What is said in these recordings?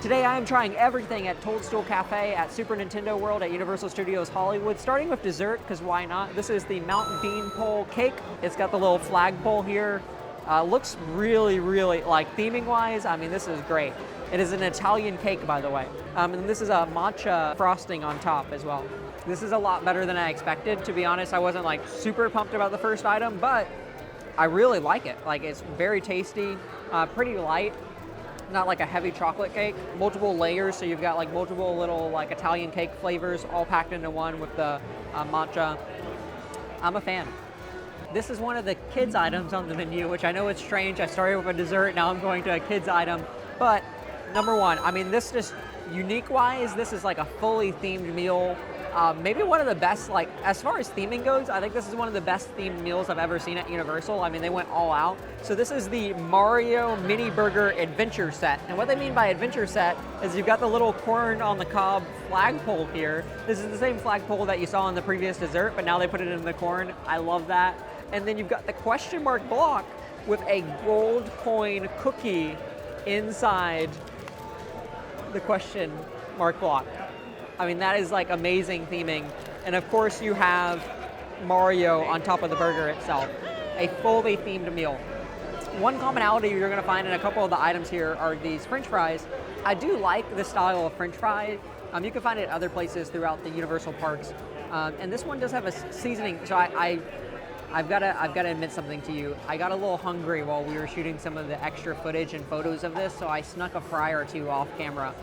Today I am trying everything at Toadstool Cafe at Super Nintendo World at Universal Studios Hollywood, starting with dessert, because why not? This is the Mountain Bean Pole cake. It's got the little flagpole here. Looks really, like theming-wise, I mean, this is great. It is an Italian cake, by the way. And this is a matcha frosting on top as well. This is a lot better than I expected. To be honest, I wasn't like super pumped about the first item, but I really like it. Like, it's very tasty, pretty light, not like a heavy chocolate cake. Multiple layers, so you've got like multiple little like Italian cake flavors all packed into one with the matcha. I'm a fan. This is one of the kids items on the menu, which I know it's strange. I started with a dessert, now I'm going to a kids item. But number one, I mean, this just unique-wise, this is like a fully themed meal. Maybe one of the best, like, as far as theming goes, I think this is one of the best themed meals I've ever seen at Universal. I mean, they went all out. So this is the Mario Mini Burger Adventure Set. And what they mean by adventure set is you've got the little corn on the cob flagpole here. This is the same flagpole that you saw in the previous dessert, but now they put it in the corn. I love that. And then you've got the question mark block with a gold coin cookie inside the question mark block. I mean, that is like amazing theming. And of course you have Mario on top of the burger itself. A fully themed meal. One commonality you're gonna find in a couple of the items here are these French fries. I do like this style of French fry. You can find it at other places throughout the Universal parks. And this one does have a seasoning, so I've got to admit something to you. I got a little hungry while we were shooting some of the extra footage and photos of this, so I snuck a fry or two off camera.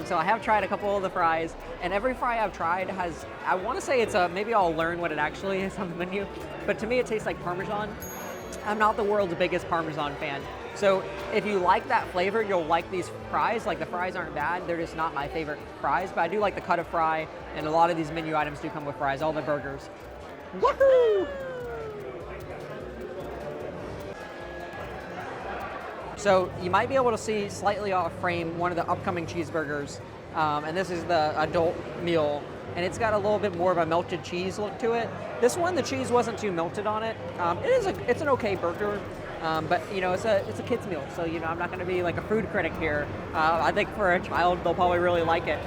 So I have tried a couple of the fries, and every fry I've tried has, I want to say it's maybe I'll learn what it actually is on the menu, but to me it tastes like Parmesan. I'm not the world's biggest Parmesan fan. So if you like that flavor, you'll like these fries. Like, the fries aren't bad, they're just not my favorite fries, but I do like the cut of fry, and a lot of these menu items do come with fries, all the burgers. Woohoo! So you might be able to see slightly off frame one of the upcoming cheeseburgers, and this is the adult meal, and it's got a little bit more of a melted cheese look to it. This one, the cheese wasn't too melted on it. It's an okay burger, but you know, it's a kid's meal, so you know, I'm not going to be like a food critic here. I think for a child, they'll probably really like it.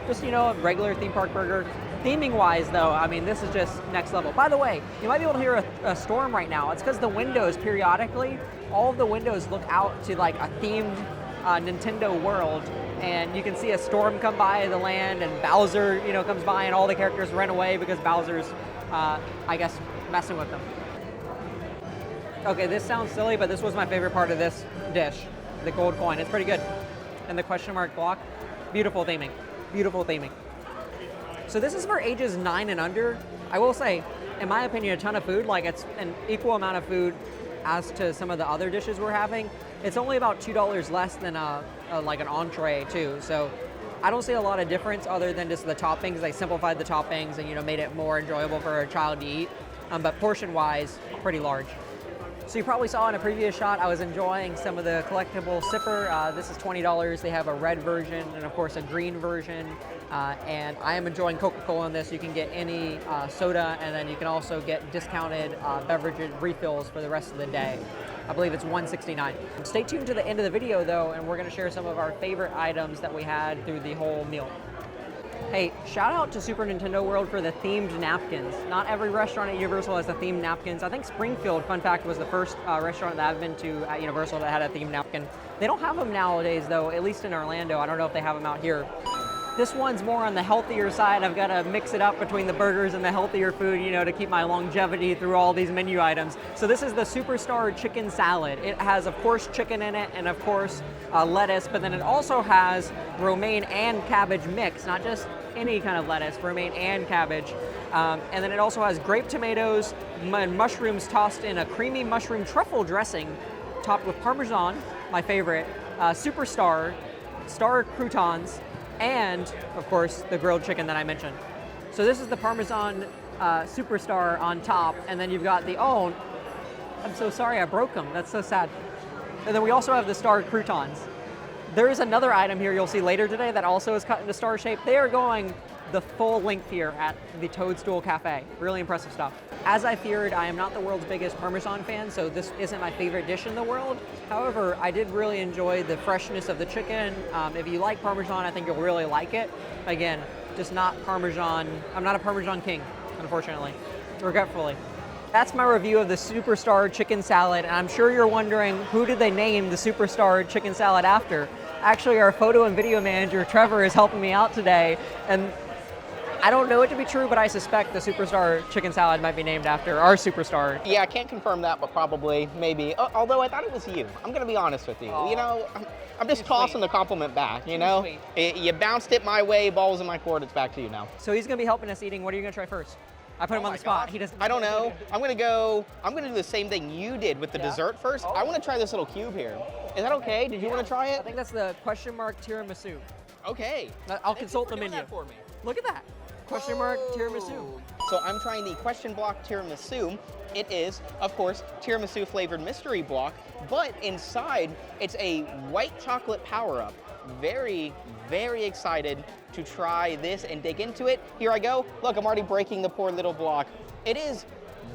Just, you know, a regular theme park burger. Theming-wise, though, I mean, this is just next level. By the way, you might be able to hear a storm right now. It's because the windows, periodically, all of the windows look out to like a themed Nintendo world, and you can see a storm come by the land, and Bowser, you know, comes by, and all the characters run away because Bowser's, I guess, messing with them. Okay, this sounds silly, but this was my favorite part of this dish, the gold coin. It's pretty good. And the question mark block, beautiful theming, beautiful theming. So this is for ages 9 and under. I will say, in my opinion, a ton of food. Like, it's an equal amount of food as to some of the other dishes we're having. It's only about $2 less than like an entree too. So I don't see a lot of difference other than just the toppings. They simplified the toppings and, you know, made it more enjoyable for a child to eat. But portion-wise, pretty large. So you probably saw in a previous shot, I was enjoying some of the collectible sipper. This is $20. They have a red version and of course a green version. And I am enjoying Coca-Cola in this. You can get any soda, and then you can also get discounted beverage refills for the rest of the day. I believe it's $169. Stay tuned to the end of the video though, and we're gonna share some of our favorite items that we had through the whole meal. Hey, shout out to Super Nintendo World for the themed napkins. Not every restaurant at Universal has the themed napkins. I think Springfield, fun fact, was the first restaurant that I've been to at Universal that had a themed napkin. They don't have them nowadays though, at least in Orlando. I don't know if they have them out here. This one's more on the healthier side. I've got to mix it up between the burgers and the healthier food, you know, to keep my longevity through all these menu items. So this is the Superstar Chicken Salad. It has, of course, chicken in it, and of course, lettuce, but then it also has romaine and cabbage mix, not just any kind of lettuce, romaine and cabbage. And then it also has grape tomatoes and mushrooms tossed in a creamy mushroom truffle dressing, topped with Parmesan, my favorite, Superstar, star croutons, and of course the grilled chicken that I mentioned. So this is the Parmesan Superstar on top, and then you've got the, oh, I'm so sorry I broke them, that's so sad. And then we also have the star croutons. There is another item here you'll see later today that also is cut into star shape. They are going the full length here at the Toadstool Cafe. Really impressive stuff. As I feared, I am not the world's biggest Parmesan fan, so this isn't my favorite dish in the world. However, I did really enjoy the freshness of the chicken. If you like Parmesan, I think you'll really like it. Again, just not Parmesan. I'm not a Parmesan king, unfortunately, regretfully. That's my review of the Superstar Chicken Salad, and I'm sure you're wondering, who did they name the Superstar Chicken Salad after? Actually, our photo and video manager, Trevor, is helping me out today, and I don't know it to be true, but I suspect the Superstar Chicken Salad might be named after our superstar. Yeah, I can't confirm that, but probably, maybe. Although I thought it was you. I'm gonna be honest with you. Aww. You know, I'm just tossing the compliment back, you know? You bounced it my way, ball's in my court, it's back to you now. So he's gonna be helping us eating. What are you gonna try first? I put him on the spot. He doesn't. I don't know. I'm gonna do the same thing you did with the dessert first. I wanna try this little cube here. Is that okay? Did you wanna try it? I think that's the question mark tiramisu. Okay. I'll consult the Thank you menu. for doing that for me. Look at that. Question mark tiramisu. So I'm trying the question block tiramisu. It is, of course, tiramisu flavored mystery block, but inside it's a white chocolate power-up. Very, very excited to try this and dig into it. Here I go. Look, I'm already breaking the poor little block. It is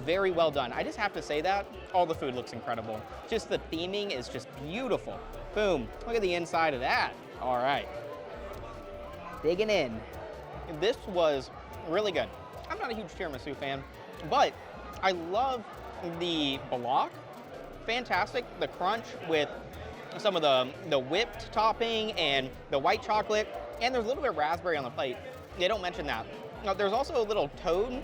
very well done. I just have to say that. All the food looks incredible. Just the theming is just beautiful. Boom. Look at the inside of that. All right. Digging in. This was really good. I'm not a huge tiramisu fan, but I love the block. Fantastic. The crunch with some of the whipped topping and the white chocolate, and there's a little bit of raspberry on the plate. They don't mention that. Now, there's also a little toad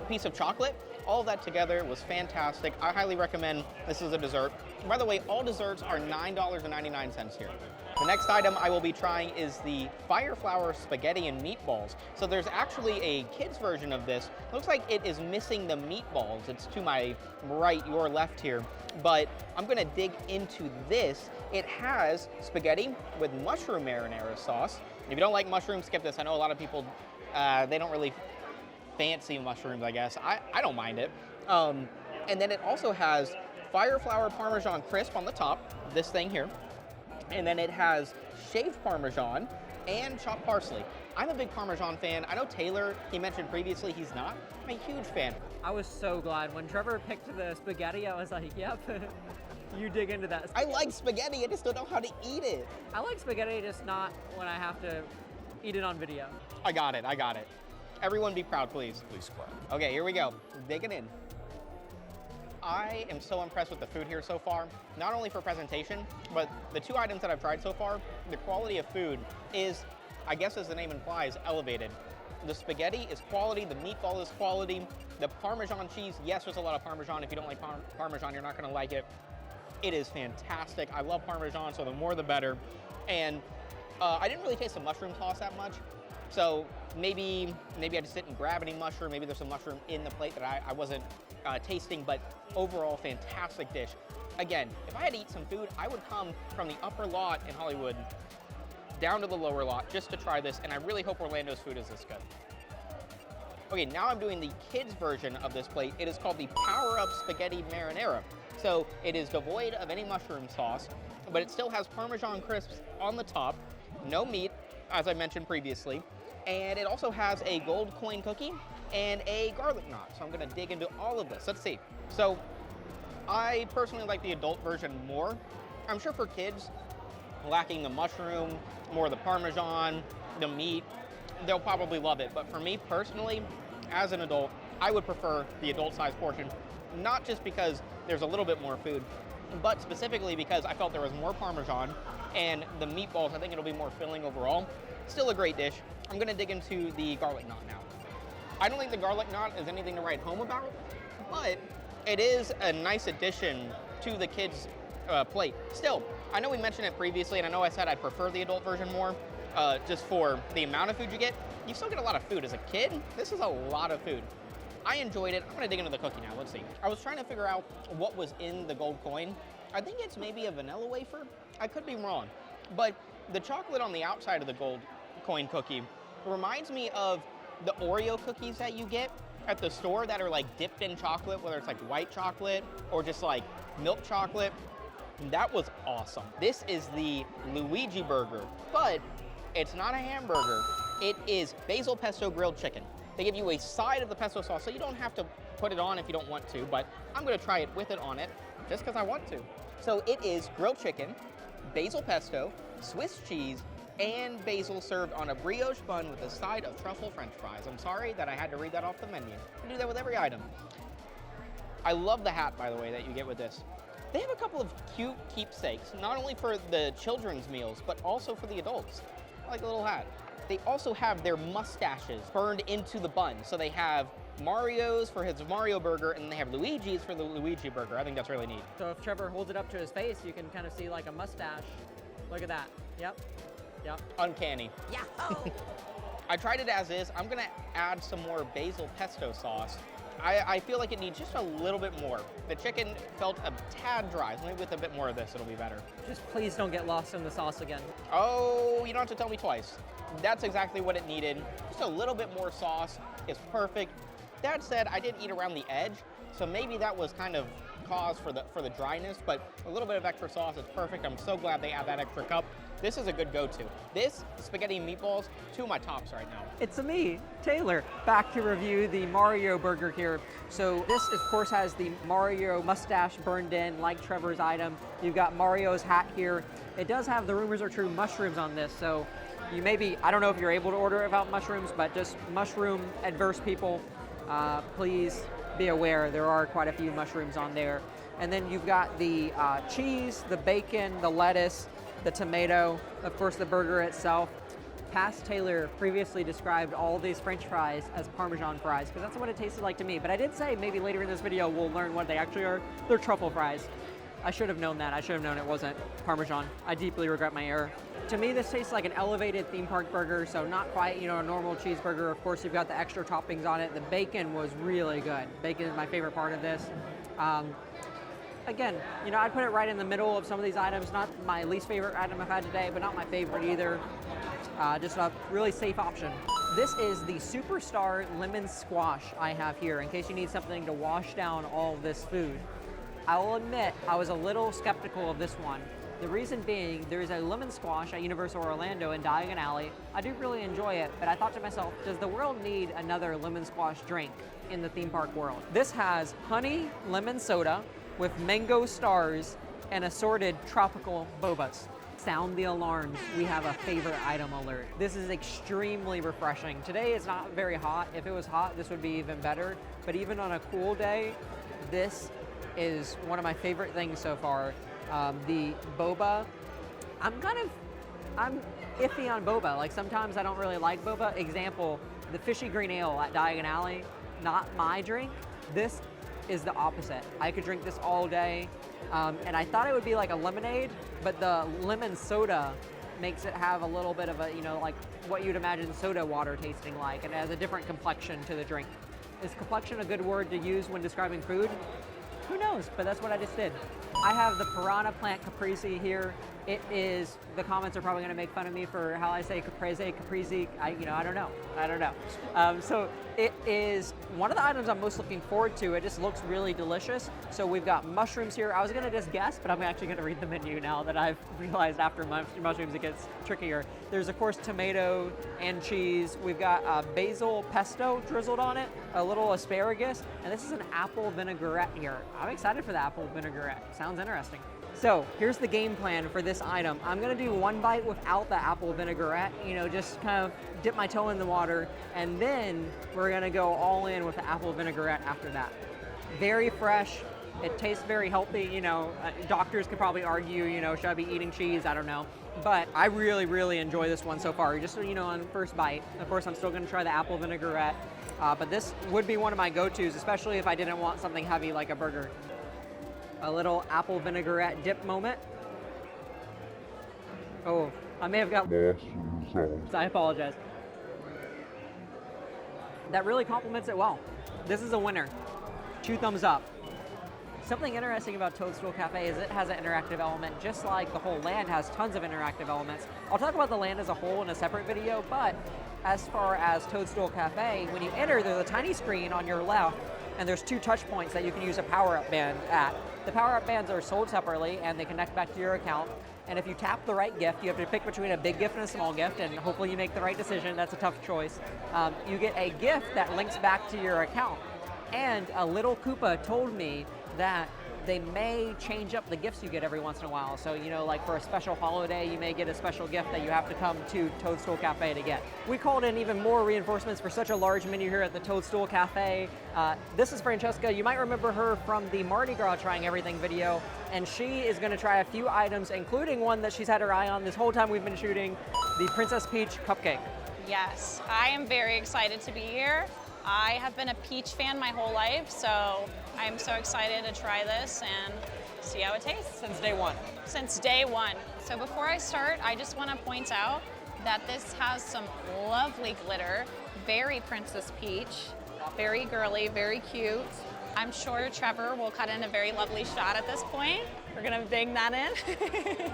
piece of chocolate. All of that together was fantastic. I highly recommend this as a dessert. By the way, all desserts are $9.99 here. The next item I will be trying is the Fire Flower Spaghetti and Meatballs. So there's actually a kid's version of this. Looks like it is missing the meatballs. It's to my right, your left here. But I'm gonna dig into this. It has spaghetti with mushroom marinara sauce. If you don't like mushrooms, skip this. I know a lot of people, they don't really fancy mushrooms, I guess. I don't mind it. And then it also has Fire Flower Parmesan Crisp on the top, this thing here. And then it has shaved Parmesan and chopped parsley. I'm a big Parmesan fan. I know Taylor, he mentioned previously he's not. I'm a huge fan. I was so glad. When Trevor picked the spaghetti, I was like, yep, you dig into that. I like spaghetti, I just don't know how to eat it. I like spaghetti, just not when I have to eat it on video. I got it. Everyone be proud, please. Please clap. Okay, here we go. Digging in. I am so impressed with the food here so far, not only for presentation, but the two items that I've tried so far, the quality of food is, I guess as the name implies, elevated. The spaghetti is quality, the meatball is quality, the Parmesan cheese, yes, there's a lot of Parmesan. If you don't like Parmesan, you're not gonna like it. It is fantastic. I love Parmesan, so the more the better. And I didn't really taste the mushroom sauce that much, so maybe I just didn't grab any mushroom. Maybe there's some mushroom in the plate that I wasn't tasting, but overall, fantastic dish. Again, if I had to eat some food, I would come from the upper lot in Hollywood down to the lower lot just to try this, and I really hope Orlando's food is this good. Okay, now I'm doing the kids version of this plate. It is called the Power Up Spaghetti Marinara. So it is devoid of any mushroom sauce, but it still has Parmesan crisps on the top, no meat, as I mentioned previously, and it also has a gold coin cookie and a garlic knot. So I'm gonna dig into all of this. Let's see. So I personally like the adult version more. I'm sure for kids, lacking the mushroom, more the Parmesan, the meat, they'll probably love it. But for me personally, as an adult, I would prefer the adult size portion, not just because there's a little bit more food, but specifically because I felt there was more Parmesan and the meatballs, I think it'll be more filling overall. Still a great dish. I'm gonna dig into the garlic knot now. I don't think the garlic knot is anything to write home about, but it is a nice addition to the kids' plate. Still, I know we mentioned it previously, and I know I said I'd prefer the adult version more, just for the amount of food you get. You still get a lot of food. As a kid, this is a lot of food. I enjoyed it. I'm gonna dig into the cookie now, let's see. I was trying to figure out what was in the gold coin. I think it's maybe a vanilla wafer. I could be wrong, but the chocolate on the outside of the gold coin cookie reminds me of the Oreo cookies that you get at the store that are like dipped in chocolate, whether it's like white chocolate or just like milk chocolate. That was awesome. This is the Luigi burger, but it's not a hamburger. It is basil pesto grilled chicken. They give you a side of the pesto sauce, so you don't have to put it on if you don't want to, but I'm gonna try it with it on it, just because I want to. So it is grilled chicken, basil pesto, Swiss cheese, and basil served on a brioche bun with a side of truffle french fries. I'm sorry that I had to read that off the menu. I do that with every item. I love the hat, by the way, that you get with this. They have a couple of cute keepsakes, not only for the children's meals, but also for the adults. I like the little hat. They also have their mustaches burned into the bun. So they have Mario's for his Mario burger, and they have Luigi's for the Luigi burger. I think that's really neat. So if Trevor holds it up to his face, you can kind of see like a mustache. Look at that. Yep. Yep. Uncanny. Yeah. I tried it as is. I'm gonna add some more basil pesto sauce. I feel like it needs just a little bit more. The chicken felt a tad dry. So maybe with a bit more of this, it'll be better. Just please don't get lost in the sauce again. Oh, you don't have to tell me twice. That's exactly what it needed. Just a little bit more sauce is perfect. That said, I did eat around the edge, so maybe that was kind of cause for the dryness, but a little bit of extra sauce is perfect. I'm so glad they add that extra cup. This is a good go-to. This, spaghetti and meatballs, two of my tops right now. It's me, Taylor, back to review the Mario burger here. So this, of course, has the Mario mustache burned in, like Trevor's item. You've got Mario's hat here. It does have, the rumors are true, mushrooms on this, so you may be, I don't know if you're able to order it without mushrooms, but just mushroom adverse people, please be aware there are quite a few mushrooms on there. And then you've got the cheese, the bacon, the lettuce, the tomato, of course the burger itself. Past Taylor previously described all these French fries as Parmesan fries, because that's what it tasted like to me. But I did say maybe later in this video we'll learn what they actually are. They're truffle fries. I should have known that. I should have known it wasn't Parmesan. I deeply regret my error. To me, this tastes like an elevated theme park burger, so not quite, you know, a normal cheeseburger. Of course, you've got the extra toppings on it. The bacon was really good. Bacon is my favorite part of this. Again, you know, I'd put it right in the middle of some of these items. Not my least favorite item I've had today, but not my favorite either. Just a really safe option. This is the Superstar Lemon Squash I have here, in case you need something to wash down all of this food. I will admit, I was a little skeptical of this one. The reason being, there's a lemon squash at Universal Orlando in Diagon Alley. I do really enjoy it, but I thought to myself, does the world need another lemon squash drink in the theme park world? This has honey lemon soda with mango stars and assorted tropical bobas. Sound the alarms, we have a favorite item alert. This is extremely refreshing. Today it's not very hot. If it was hot, this would be even better. But even on a cool day, this is one of my favorite things so far. The boba, I'm iffy on boba. Like sometimes I don't really like boba. Example, the fishy green ale at Diagon Alley, not my drink. This is the opposite. I could drink this all day. And I thought it would be like a lemonade, but the lemon soda makes it have a little bit of a, you know, like what you'd imagine soda water tasting like, and it has a different complexion to the drink. Is complexion a good word to use when describing food? Who knows, but that's what I just did. I have the Piranha Plant Caprese here. It is, the comments are probably gonna make fun of me for how I say caprese, I don't know. So it is one of the items I'm most looking forward to. It just looks really delicious. So we've got mushrooms here. I was gonna just guess, but I'm actually gonna read the menu now that I've realized after mushrooms it gets trickier. There's of course tomato and cheese. We've got basil pesto drizzled on it, a little asparagus, and this is an apple vinaigrette here. I'm excited for the apple vinaigrette. Sounds interesting. So here's the game plan for this item. I'm gonna do one bite without the apple vinaigrette, you know, just kind of dip my toe in the water, and then we're gonna go all in with the apple vinaigrette after that. Very fresh, it tastes very healthy, you know, doctors could probably argue, you know, should I be eating cheese? I don't know. But I really, really enjoy this one so far, just, you know, on first bite. Of course, I'm still gonna try the apple vinaigrette, but this would be one of my go-tos, especially if I didn't want something heavy like a burger. A little apple vinaigrette dip moment. Oh, I may have got I apologize. That really complements it well. This is a winner. 2 thumbs up. Something interesting about Toadstool Cafe is it has an interactive element, just like the whole land has tons of interactive elements. I'll talk about the land as a whole in a separate video, but as far as Toadstool Cafe, when you enter, there's a tiny screen on your left and there's 2 touch points that you can use a power-up band at. The power-up bands are sold separately, and they connect back to your account. And if you tap the right gift, you have to pick between a big gift and a small gift, and hopefully you make the right decision. That's a tough choice. You get a gift that links back to your account. And a little Koopa told me that they may change up the gifts you get every once in a while. So, you know, like for a special holiday, you may get a special gift that you have to come to Toadstool Cafe to get. We called in even more reinforcements for such a large menu here at the Toadstool Cafe. This is Francesca. You might remember her from the Mardi Gras Trying Everything video, and she is gonna try a few items, including one that she's had her eye on this whole time we've been shooting, the Princess Peach cupcake. Yes, I am very excited to be here. I have been a Peach fan my whole life, so I'm so excited to try this and see how it tastes. Since day one. Since day one. So before I start, I just want to point out that this has some lovely glitter, very Princess Peach, very girly, very cute. I'm sure Trevor will cut in a very lovely shot at this point. We're gonna bang that in.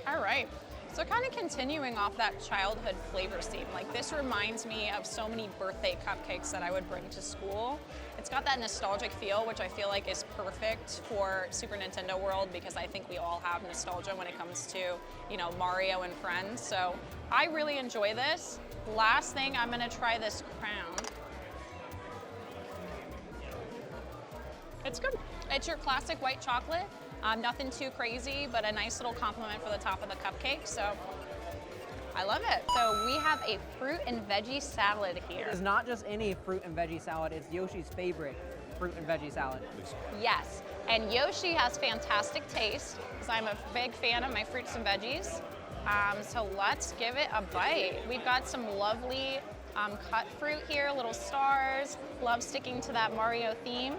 All right. So kind of continuing off that childhood flavor theme, like this reminds me of so many birthday cupcakes that I would bring to school. It's got that nostalgic feel, which I feel like is perfect for Super Nintendo World, because I think we all have nostalgia when it comes to, you know, Mario and friends. So I really enjoy this. Last thing, I'm gonna try this crown. It's good. It's your classic white chocolate. Nothing too crazy, but a nice little compliment for the top of the cupcake, so I love it. So we have a fruit and veggie salad here. It's not just any fruit and veggie salad, it's Yoshi's favorite fruit and veggie salad. Yes, and Yoshi has fantastic taste, because I'm a big fan of my fruits and veggies. So let's give it a bite. We've got some lovely cut fruit here, little stars. Love sticking to that Mario theme.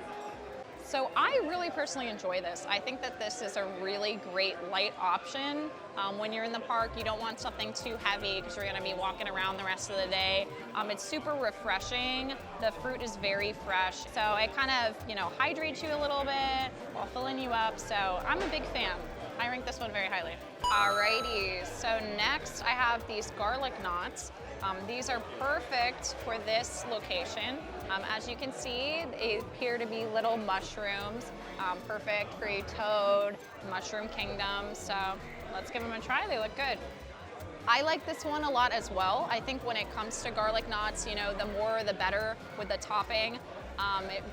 So I really personally enjoy this. I think that this is a really great light option. When you're in the park, you don't want something too heavy because you're gonna be walking around the rest of the day. It's super refreshing. The fruit is very fresh. So it kind of, you know, hydrates you a little bit while filling you up. So I'm a big fan. I rank this one very highly. Alrighty, so next I have these garlic knots. These are perfect for this location. As you can see, they appear to be little mushrooms, perfect for a Toad, Mushroom Kingdom. So let's give them a try, they look good. I like this one a lot as well. I think when it comes to garlic knots, you know, the more the better with the topping.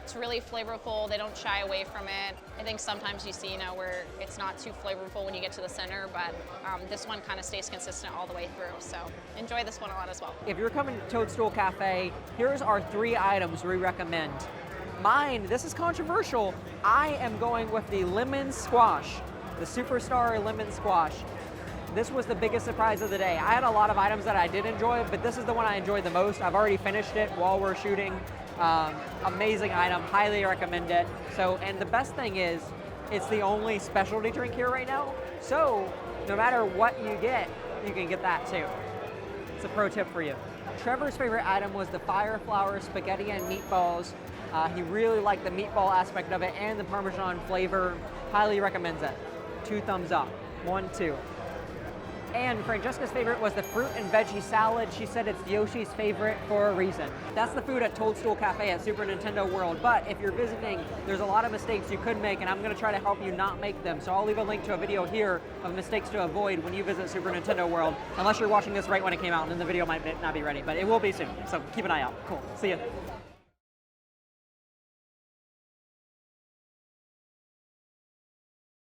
It's really flavorful, they don't shy away from it. I think sometimes you see, you know, where it's not too flavorful when you get to the center, but this one kind of stays consistent all the way through. So enjoy this one a lot as well. If you're coming to Toadstool Cafe, here's our 3 items we recommend. Mine, this is controversial. I am going with the lemon squash, the Superstar lemon squash. This was the biggest surprise of the day. I had a lot of items that I did enjoy, but this is the one I enjoyed the most. I've already finished it while we're shooting. Amazing item, highly recommend it. So, and the best thing is, it's the only specialty drink here right now. So, no matter what you can get that too. It's a pro tip for you. Trevor's favorite item was the Fire Flower Spaghetti and Meatballs. He really liked the meatball aspect of it and the Parmesan flavor. Highly recommends it. 2 thumbs up. 1, 2. And Francesca's favorite was the fruit and veggie salad. She said it's Yoshi's favorite for a reason. That's the food at Toadstool Cafe at Super Nintendo World. But if you're visiting, there's a lot of mistakes you could make, and I'm gonna try to help you not make them. So I'll leave a link to a video here of mistakes to avoid when you visit Super Nintendo World, unless you're watching this right when it came out, and then the video might not be ready, but it will be soon. So keep an eye out. Cool, see ya.